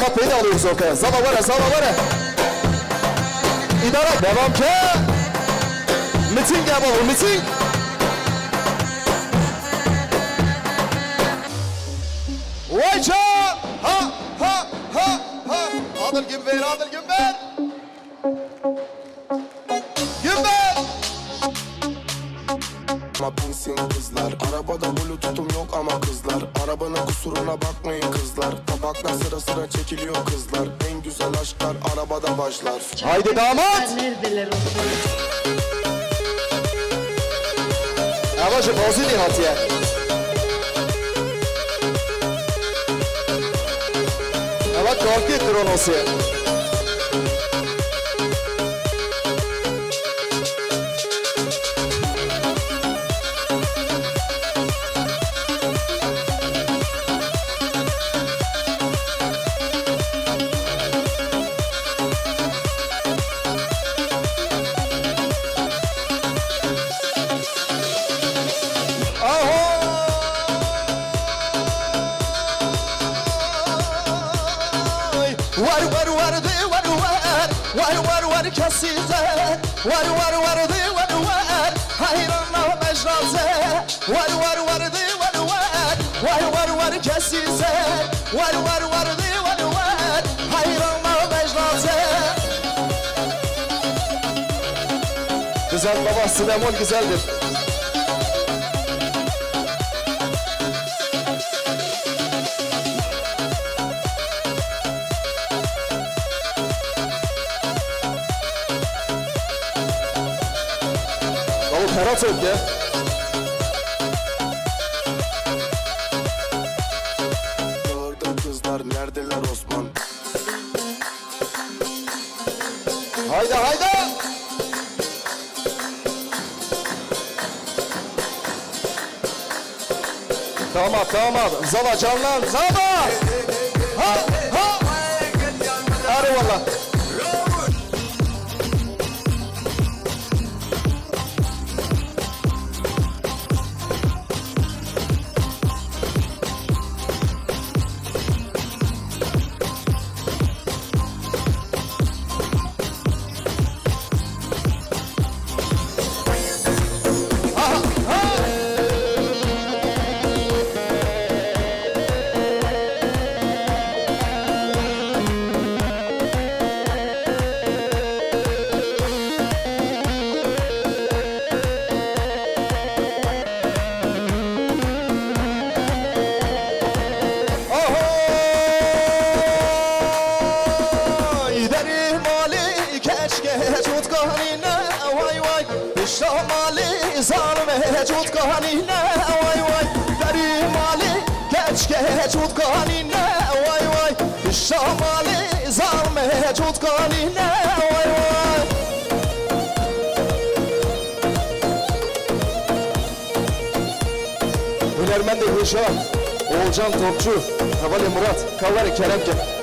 kapıyı da alıyoruz ortaya. Zala vara. İdare devam ki. Miting yapalım, miting. Vayca. Ha. Adıl Gümbel. Binsin kızlar. Arabada bluetooth'um yok ama kızlar. Arabanın kusuruna bakmayın kızlar. Tabaklar sıra çekiliyor kızlar. En güzel aşklar arabada başlar. Haydi damat. Neredeler o? Yavaşça bozu değil Hatiye. Evet korku kronosu. Var kesize var hayranlar mecraze var kesize var hayranlar mecraze. Güzel baba Süleyman güzeldir. Ferhat yok ya. Gördüm kızlar neredeler Osman? Haydi. Tamam. Zala canlan. Zala. Ha. Hadi valla. Şamali zalme çut kanine vay deri mali keşke çut kanine vay Şamali zalme çut kanine vay Hünermen de Gülşah Oğulcan Topçu Havali Murat Kavari Kerem